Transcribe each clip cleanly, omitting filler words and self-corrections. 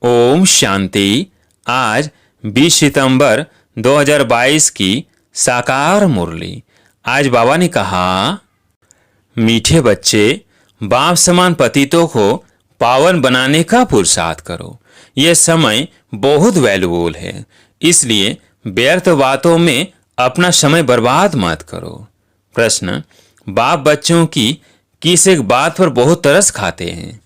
ओम शांति। आज 20 सितंबर 2022 की साकार मुरली। आज बाबा ने कहा, मीठे बच्चे, बाप समान पतितों को पावन बनाने का पुरुषार्थ करो। यह समय बहुत वैल्यूबल है, इसलिए व्यर्थ बातों में अपना समय बर्बाद मत करो। प्रश्न, बाप बच्चों की किस एक बात पर बहुत तरस खाते हैं?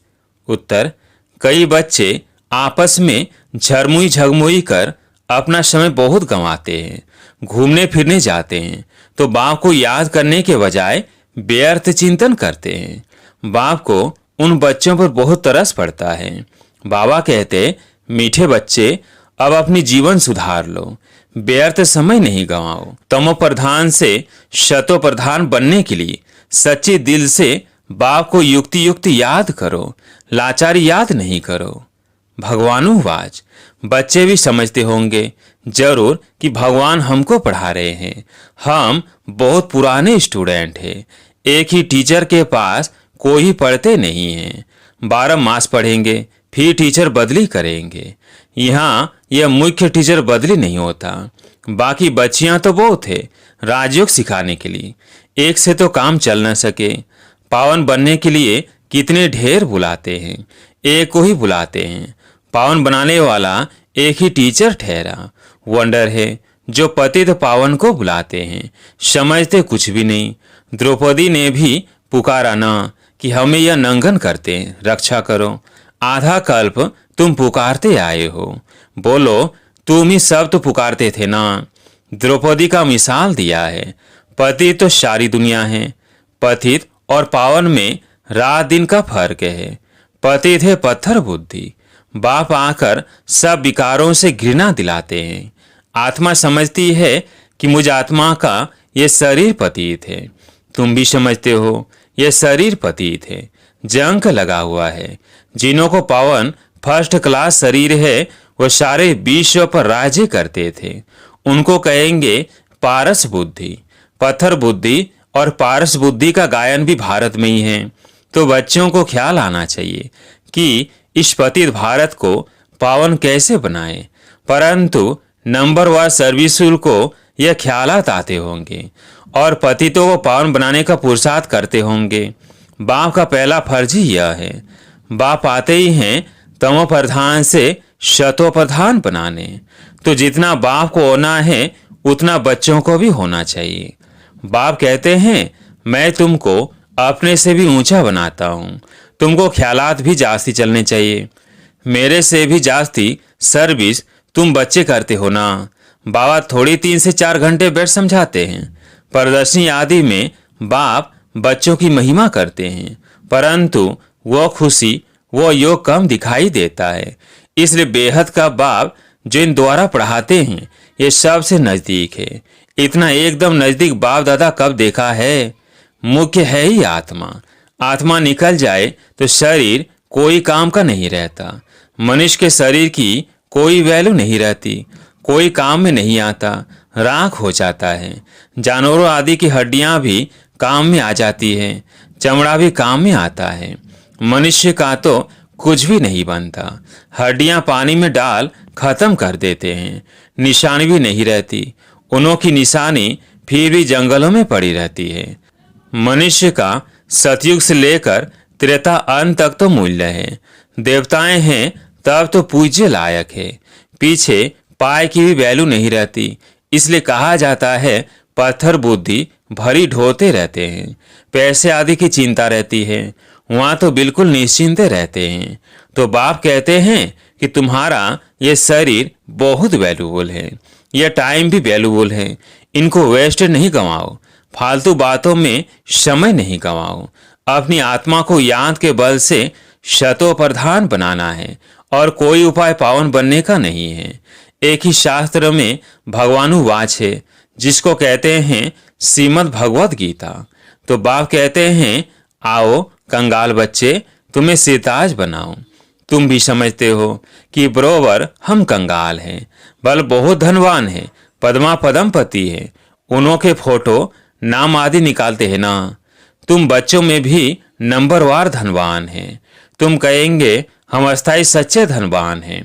उत्तर, कई बच्चे आपस में झरमुई झगमुई कर अपना समय बहुत गंवाते हैं। घूमने फिरने जाते हैं तो बाप को याद करने के बजाय व्यर्थ चिंतन करते हैं। बाप को उन बच्चों पर बहुत तरस पड़ता है। बाबा कहते, मीठे बच्चे, अब अपनी जीवन सुधार लो, व्यर्थ समय नहीं गंवाओ। तमो प्रधान से शतो प्रधान बनने के लिए सच्चे दिल से बाप को युक्ति युक्ति याद करो, लाचारी याद नहीं करो। भगवानुवाच, बच्चे भी समझते होंगे जरूर कि भगवान हमको पढ़ा रहे हैं। हम बहुत पुराने स्टूडेंट हैं। एक ही टीचर के पास कोई पढ़ते नहीं हैं। 12 मास पढ़ेंगे फिर टीचर बदली करेंगे। यहाँ यह मुख्य टीचर बदली नहीं होता। बाकी बच्चियाँ तो बहुत है राजयोग सिखाने के लिए। एक से तो काम चल न सके। पावन बनने के लिए कितने ढेर बुलाते हैं, एक को ही बुलाते हैं। पावन बनाने वाला एक ही टीचर ठहरा। वंडर है जो पतित पावन को बुलाते हैं, समझते कुछ भी नहीं। द्रौपदी ने भी पुकारा ना कि हमें यह नंगन करते, रक्षा करो। आधा कल्प तुम पुकारते आए हो, बोलो तुम ही सब तो पुकारते थे ना। द्रौपदी का मिसाल दिया है। पतित तो सारी दुनिया है। पतित और पावन में रात दिन का फर्क है। पतित है पत्थर बुद्धि। बाप आकर सब विकारों से घृणा दिलाते हैं। आत्मा समझती है कि मुझ आत्मा का ये शरीर पतित है। तुम भी समझते हो ये शरीर पतित है, जंक लगा हुआ है। जिन्हों को पावन फर्स्ट क्लास शरीर है वो सारे विश्व पर राज्य करते थे। उनको कहेंगे पारस बुद्धि। पत्थर बुद्धि और पारस बुद्धि का गायन भी भारत में ही है। तो बच्चों को ख्याल आना चाहिए कि इस पतित भारत को पावन कैसे बनाए। परंतु नंबरवार सर्विसुल को यह ख्यालात आते होंगे और पतितों को पावन बनाने का पुरुषार्थ करते होंगे। बाप का पहला फर्ज ही यह है। बाप आते ही हैं तमो प्रधान से शतो प्रधान बनाने। तो जितना बाप को होना है उतना बच्चों को भी होना चाहिए। बाप कहते हैं, मैं तुमको अपने से भी ऊंचा बनाता हूँ। तुमको ख्यालात भी जास्ती चलने चाहिए। मेरे से भी जास्ती सर्विस तुम बच्चे करते हो ना। बाबा थोड़ी 3 से 4 घंटे बैठ समझाते हैं। प्रदर्शनी आदि में बाप बच्चों की महिमा करते हैं, परंतु वो खुशी, वो योग कम दिखाई देता है। इसलिए बेहद का बाप जो इन द्वारा पढ़ाते हैं ये सबसे नजदीक है। इतना एकदम नजदीक बाप दादा कब देखा है? मुख्य है ही आत्मा। आत्मा निकल जाए तो शरीर कोई काम का नहीं रहता। मनुष्य के शरीर की कोई वैल्यू नहीं रहती, कोई काम में नहीं आता, राख हो जाता है। जानवरों आदि की हड्डियां भी काम में आ जाती है, चमड़ा भी काम में आता है। मनुष्य का तो कुछ भी नहीं बनता। हड्डियां पानी में डाल खत्म कर देते हैं, निशानी भी नहीं रहती। उन्हों की निशानी फिर भी जंगलों में पड़ी रहती है। मनुष्य का सतयुग से लेकर त्रेता अंत तक तो मूल्य है। देवताएं हैं तब तो पूज्य लायक है। पीछे पाए की भी वैल्यू नहीं रहती। इसलिए कहा जाता है पत्थर बुद्धि भरी ढोते रहते हैं। पैसे आदि की चिंता रहती है, वहाँ तो बिल्कुल निश्चिंत रहते हैं। तो बाप कहते हैं कि तुम्हारा ये शरीर बहुत वैल्यूबल है, यह टाइम भी वैल्यूबल है। इनको वेस्ट नहीं गंवाओ, फालतू बातों में समय नहीं गंवाओ। अपनी आत्मा को याद के बल से शतो प्रधान बनाना है और कोई उपाय पावन बनने का नहीं है। एक ही शास्त्र में भगवानुवाच है जिसको कहते हैं श्रीमद् भगवद गीता। तो बाप कहते हैं, आओ कंगाल बच्चे, तुम्हें सिताज बनाओ। तुम भी समझते हो कि बरोबर हम कंगाल हैं, बल बहुत धनवान है, पद्मा पदमपति है। उन्हों के फोटो नाम आदि निकालते हैं ना। तुम बच्चों में भी नंबरवार धनवान हैं। तुम कहेंगे हम अस्थाई सच्चे धनवान हैं।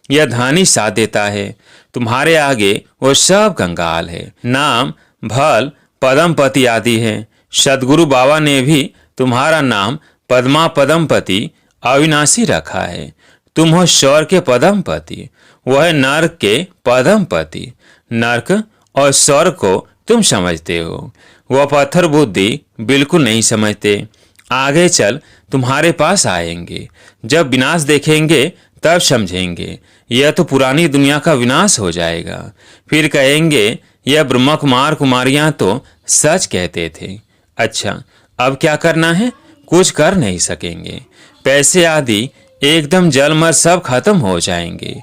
यह धन ही साथ देता है। तुम्हारे आगे वो सब कंगाल है। नाम भल पदमपति आदि है। सदगुरु बाबा ने भी तुम्हारा नाम पद्मा पदमपति अविनाशी रखा है। तुम हो स्वर्ग के पदमपति, वह नरक के पदमपति। नरक और स्वर्ग को तुम समझते हो, वह पत्थर बुद्धि बिल्कुल नहीं समझते। आगे चल तुम्हारे पास आएंगे, जब विनाश देखेंगे तब समझेंगे यह तो पुरानी दुनिया का विनाश हो जाएगा। फिर कहेंगे यह ब्रह्म कुमार कुमारियां तो सच कहते थे। अच्छा, अब क्या करना है? कुछ कर नहीं सकेंगे। पैसे आदि एकदम जलमर सब खत्म हो जाएंगे।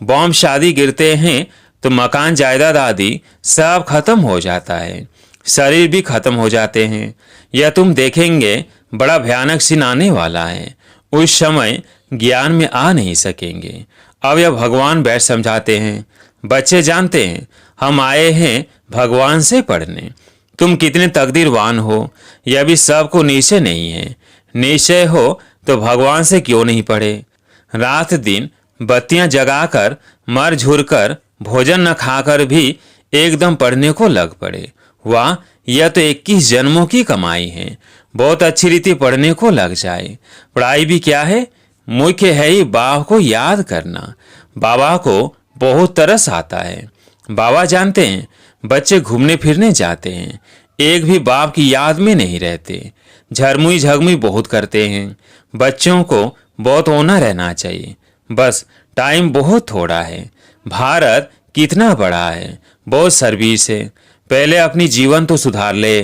बॉम्ब शादी गिरते हैं तो मकान जायदाद आदि सब खत्म हो जाता है। शरीर भी खत्म हो जाते हैं। यह तुम देखेंगे बड़ा भयानक सीन आने वाला है। उस समय ज्ञान में आ नहीं सकेंगे। अब यह भगवान बैठ समझाते हैं। बच्चे जानते हैं हम आए हैं भगवान से पढ़ने। तुम कितने तकदीरवान हो, यह भी सबको निश्चय नहीं है। निश्चय हो तो भगवान से क्यों नहीं पढ़े? रात दिन बत्तियां जगाकर मर झुर कर भोजन न खाकर भी एकदम पढ़ने को लग पड़े। वाह, यह तो 21 जन्मों की कमाई है। बहुत अच्छी रीति पढ़ने को लग जाए। पढ़ाई भी क्या है, मुख्य है ही बाबा को याद करना। बाबा को बहुत तरस आता है। बाबा जानते हैं बच्चे घूमने फिरने जाते हैं, एक भी बाप की याद में नहीं रहते। झरमुई झगमुई बहुत करते हैं। बच्चों को बहुत होना रहना चाहिए। बस टाइम बहुत थोड़ा है। भारत कितना बड़ा है, बहुत सर्विस है। पहले अपनी जीवन तो सुधार ले।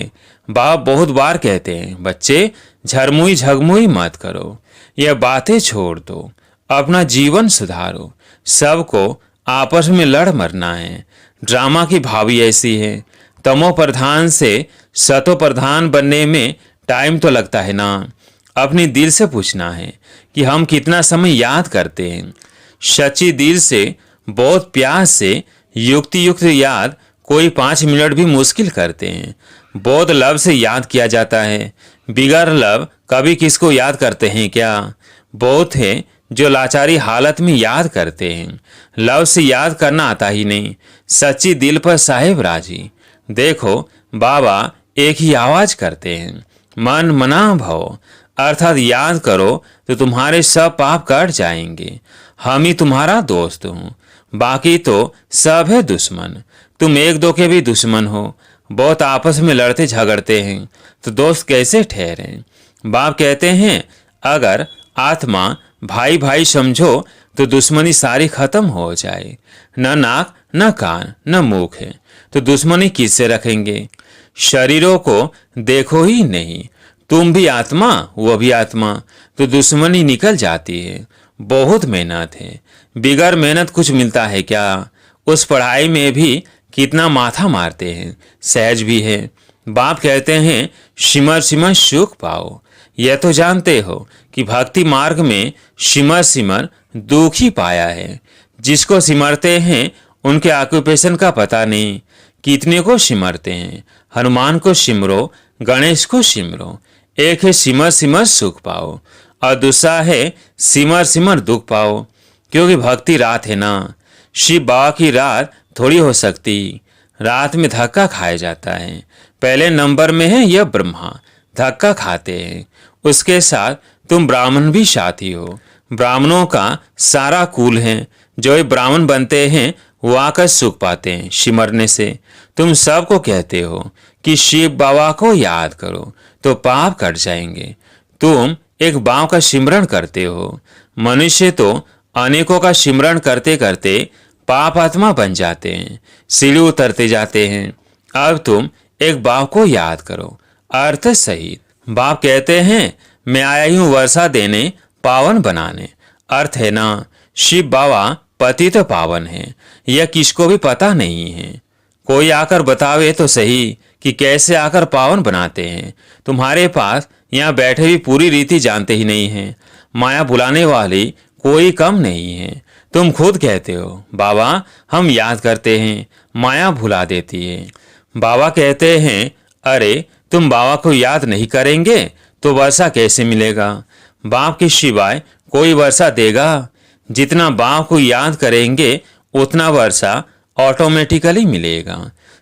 बाप बहुत बार कहते हैं बच्चे झरमुई झगमुई मत करो, यह बातें छोड़ दो, अपना जीवन सुधारो। सबको आपस में लड़ मरना है। ड्रामा की भावी ऐसी है। तमो प्रधान से सतो प्रधान बनने में टाइम तो लगता है ना। अपने दिल से पूछना है कि हम कितना समय याद करते हैं। सच्ची दिल से, बहुत प्यास से युक्ति युक्त याद कोई 5 मिनट भी मुश्किल करते हैं। बहुत लव से याद किया जाता है। बिगर लव कभी किसको याद करते हैं क्या? बहुत है जो लाचारी हालत में याद करते हैं। लव से याद करना आता ही नहीं। सच्ची दिल पर साहेब राजी। देखो बाबा एक ही आवाज करते हैं, मन मना भव, अर्थात याद करो तो तुम्हारे सब पाप कट जाएंगे। हम ही तुम्हारा दोस्त हूँ, बाकी तो सब है दुश्मन। तुम एक दो के भी दुश्मन हो। बहुत आपस में लड़ते झगड़ते हैं तो दोस्त कैसे ठहरे? बाप कहते हैं अगर आत्मा भाई भाई समझो तो दुश्मनी सारी खत्म हो जाए। न नाक न कान न मुख है तो दुश्मनी किससे रखेंगे? शरीरों को देखो ही नहीं। तुम भी आत्मा, वो भी आत्मा, तो दुश्मनी निकल जाती है। बहुत मेहनत है। बिगर मेहनत कुछ मिलता है क्या? उस पढ़ाई में भी कितना माथा मारते हैं। सहज भी है। बाप कहते हैं सिमर सिमर सुख पाओ। यह तो जानते हो कि भक्ति मार्ग में सिमर सिमर दुख ही पाया है। जिसको सिमरते हैं उनके ऑक्यूपेशन का पता नहीं। कितने को सिमरते हैं? हनुमान को सिमरो, गणेश को सिमरो। एक है सिमर सिमर सुख पाओ और दूसरा है सिमर सिमर दुख पाओ। क्योंकि भक्ति रात है ना। शिव बाबा की रात थोड़ी हो सकती। रात में धक्का खाया जाता है। पहले नंबर में है यह ब्रह्मा, धक्का खाते हैं। उसके साथ तुम ब्राह्मण भी साथी हो। ब्राह्मणों का सारा कुल है। जो ब्राह्मण बनते हैं वो आकर सुख पाते हैं सिमरने से। तुम सबको कहते हो कि शिव बाबा को याद करो तो पाप कट जाएंगे। तुम एक बाप का सिमरण करते हो। मनुष्य तो अनेकों का सिमरण करते करते पाप आत्मा बन जाते हैं, सीढ़ी उतरते जाते हैं। अब तुम एक बाप को याद करो अर्थ सहित। बाप कहते हैं मैं आया हूँ वर्षा देने, पावन बनाने। अर्थ है ना, शिव बाबा पति तो पावन है। यह किसको भी पता नहीं है। कोई आकर बतावे तो सही कि कैसे आकर पावन बनाते हैं। तुम्हारे पास यहाँ बैठे भी पूरी रीति जानते ही नहीं हैं। माया बुलाने वाली कोई कम नहीं है। तुम खुद कहते हो बाबा हम याद करते हैं, माया भुला देती है। बाबा कहते हैं अरे तुम बाबा को याद नहीं करेंगे तो वर्षा कैसे मिलेगा? बाप के सिवाय कोई वर्षा देगा? जितना बाप को याद करेंगे उतना वर्षा ऑटोमेटिकली मिलेगा।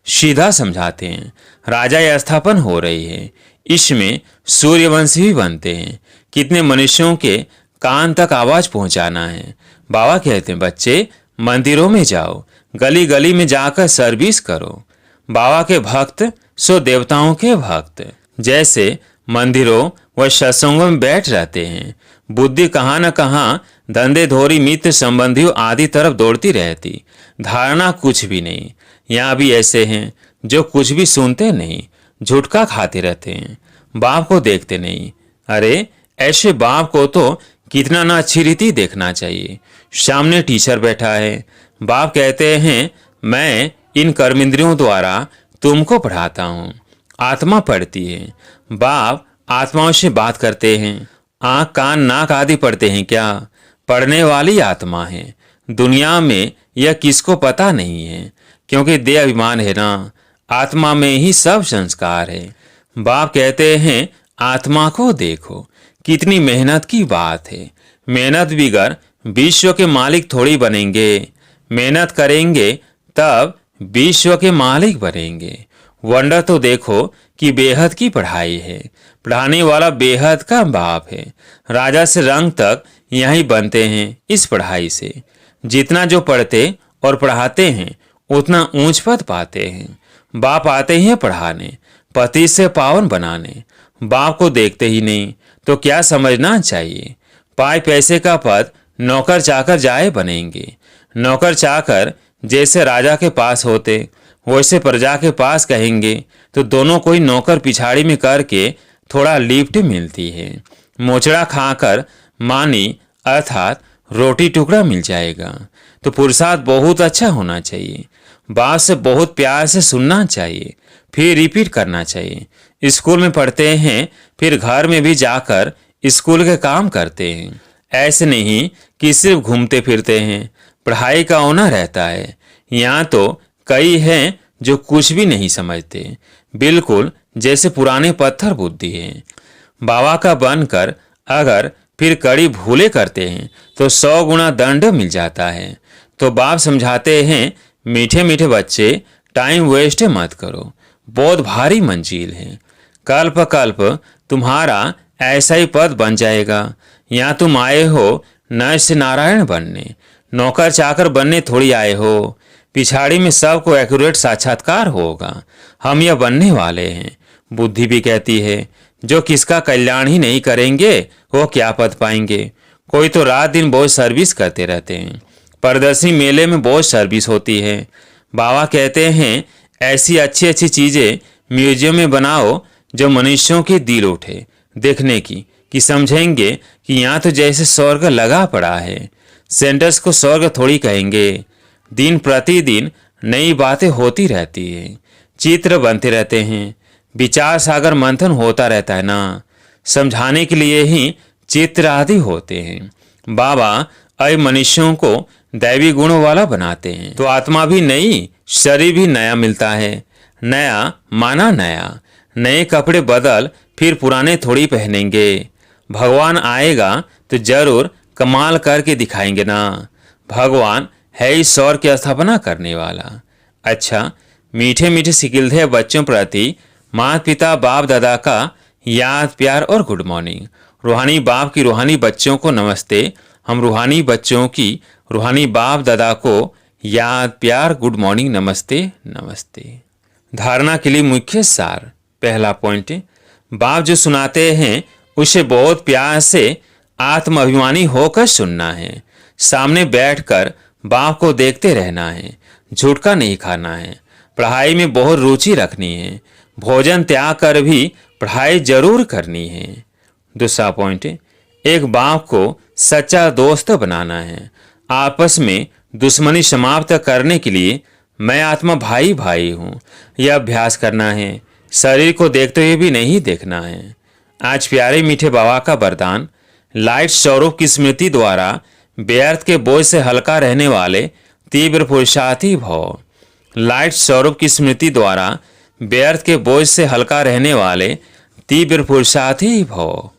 सीधा समझाते हैं। राजा स्थापन हो रही है, इसमें सूर्यवंशी भी बनते हैं। कितने मनुष्यों के कान तक आवाज पहुंचाना है। बाबा कहते हैं बच्चे मंदिरों में जाओ, गली गली में जाकर सर्विस करो। बाबा के भक्त सो देवताओं के भक्त। जैसे मंदिरों व सत्संगों में बैठ रहते हैं, बुद्धि कहाँ न कहाँ धंधे धोरी मित्र संबंधियों आदि तरफ दौड़ती रहती, धारणा कुछ भी नहीं। यहाँ भी ऐसे हैं जो कुछ भी सुनते नहीं, झुटका खाते रहते हैं, बाप को देखते नहीं। अरे ऐसे बाप को तो कितना ना अच्छी रीति देखना चाहिए। सामने टीचर बैठा है, बाप कहते हैं मैं इन कर्मेंद्रियों द्वारा तुमको पढ़ाता हूँ। आत्मा पढ़ती है, बाप आत्माओं से बात करते हैं। आँख कान नाक आदि पढ़ते हैं क्या? पढ़ने वाली आत्मा है। दुनिया में यह किसको पता नहीं है, क्योंकि देह अभिमान है ना। आत्मा में ही सब संस्कार है। बाप कहते हैं आत्मा को देखो, कितनी मेहनत की बात है। मेहनत बिगर विश्व के मालिक थोड़ी बनेंगे। मेहनत करेंगे तब विश्व के मालिक बनेंगे। वंडर तो देखो कि बेहद की पढ़ाई है। पढ़ाने वाला बेहद का बाप है। राजा से रंग तक यहीं बनते हैं इस पढ़ाई से। जितना जो पढ़ते और पढ़ाते हैं उतना ऊंच पद पाते हैं। बाप आते ही हैं पढ़ाने, पति से पावन बनाने। बाप को देखते ही नहीं तो क्या समझना चाहिए? पाए पैसे का पद नौकर चाकर जाए बनेंगे। नौकर चाकर जैसे राजा के पास होते वैसे प्रजा के पास कहेंगे तो दोनों कोई नौकर पिछाड़ी में करके थोड़ा लिफ्ट मिलती है। मोचड़ा खाकर मानी अर्थात रोटी टुकड़ा मिल जाएगा। तो पुरुषार्थ बहुत अच्छा होना चाहिए। बात से बहुत प्यार से सुनना चाहिए, फिर रिपीट करना चाहिए। स्कूल में पढ़ते हैं, फिर घर में भी जाकर स्कूल के काम करते हैं। ऐसे नहीं कि सिर्फ घूमते फिरते हैं। पढ़ाई का होना रहता है। यहाँ तो कई हैं जो कुछ भी नहीं समझते, बिल्कुल जैसे पुराने पत्थर बुद्धि है। बाबा का बनकर अगर फिर कड़ी भूले करते हैं तो 100 गुना दंड मिल जाता है। तो बाप समझाते हैं मीठे मीठे बच्चे टाइम वेस्ट मत करो, बहुत भारी मंजिल है। कल्प कल्प तुम्हारा ऐसा ही पद बन जाएगा। यहाँ तुम आए हो नर से नारायण बनने, नौकर चाकर बनने थोड़ी आए हो। पिछाड़ी में सबको एक्यूरेट साक्षात्कार होगा। हम यह बनने वाले हैं। बुद्धि भी कहती है जो किसका कल्याण ही नहीं करेंगे वो क्या पद पाएंगे। कोई तो रात दिन बहुत सर्विस करते रहते हैं। प्रदर्शनी मेले में बहुत सर्विस होती है। बाबा कहते हैं ऐसी अच्छी अच्छी चीजें म्यूजियम में बनाओ जो मनुष्यों के दिल उठे देखने की, कि समझेंगे कि यहाँ तो जैसे स्वर्ग लगा पड़ा है। सेंटर्स को स्वर्ग थोड़ी कहेंगे। दिन प्रतिदिन नई बातें होती रहती है, चित्र बनते रहते हैं, विचार सागर मंथन होता रहता है ना। समझाने के लिए ही चित्र आदि होते हैं। बाबा अय मनुष्यों को दैवी गुणों वाला बनाते हैं तो आत्मा भी नई, शरीर भी नया मिलता है। नया माना नया। नए कपड़े बदल फिर पुराने थोड़ी पहनेंगे। भगवान आएगा तो जरूर कमाल करके दिखाएंगे ना। भगवान है ईश्वर की स्थापना करने वाला। अच्छा, मीठे मीठे सिकिलधे बच्चों प्रति माता पिता बाप दादा का याद प्यार और गुड मॉर्निंग। रूहानी बाप की रूहानी बच्चों को नमस्ते। हम रूहानी बच्चों की रूहानी बाप दादा को याद प्यार गुड मॉर्निंग नमस्ते नमस्ते। धारणा के लिए मुख्य सार। पहला पॉइंट, बाप जो सुनाते हैं उसे बहुत प्यार से आत्म अभिमानी होकर सुनना है। सामने बैठकर बाप को देखते रहना है। झूठका नहीं खाना है। पढ़ाई में बहुत रुचि रखनी है। भोजन त्याग कर भी पढ़ाई जरूर करनी है। दूसरा पॉइंट, एक बाप को सच्चा दोस्त बनाना है। आपस में दुश्मनी समाप्त करने के लिए मैं आत्मा भाई भाई हूँ यह अभ्यास करना है। शरीर को देखते हुए भी नहीं देखना है। आज प्यारे मीठे बाबा का वरदान, लाइट स्वरूप की स्मृति द्वारा व्यर्थ के बोझ से हल्का रहने वाले तीव्र पुरुषार्थी भव। लाइट स्वरूप की स्मृति द्वारा व्यर्थ के बोझ से हल्का रहने वाले तीव्र पुरुषार्थी भव।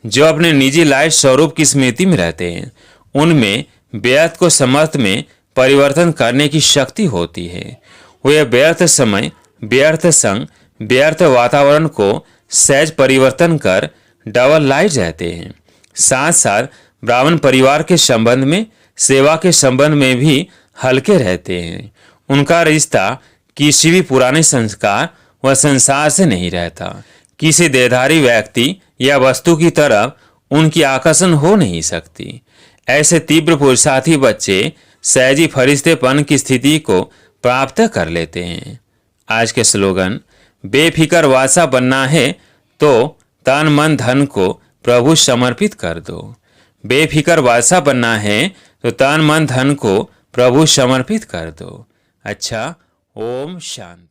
जो अपने निजी लाइट स्वरूप की स्मृति में रहते हैं, उनमें व्यर्थ को समर्थ में परिवर्तन करने की शक्ति होती है। वे व्यर्थ समय, व्यर्थ संग, व्यर्थ वातावरण को सहज परिवर्तन कर डबल लाइट रहते हैं। साथ साथ ब्राह्मण परिवार के संबंध में, सेवा के संबंध में भी हल्के रहते हैं। उनका रिश्ता किसी भी पुराने संस्कार व संसार से नहीं रहता। किसी देहधारी व्यक्ति या वस्तु की तरफ उनकी आकर्षण हो नहीं सकती। ऐसे तीव्र पुरुषार्थी बच्चे सहजी फरिश्तेपन की स्थिति को प्राप्त कर लेते हैं। आज के स्लोगन: बेफिक्र वासा बनना है तो तन मन धन को प्रभु समर्पित कर दो। बेफिक्र वासा बनना है तो तन मन धन को प्रभु समर्पित कर दो। अच्छा, ओम शांति।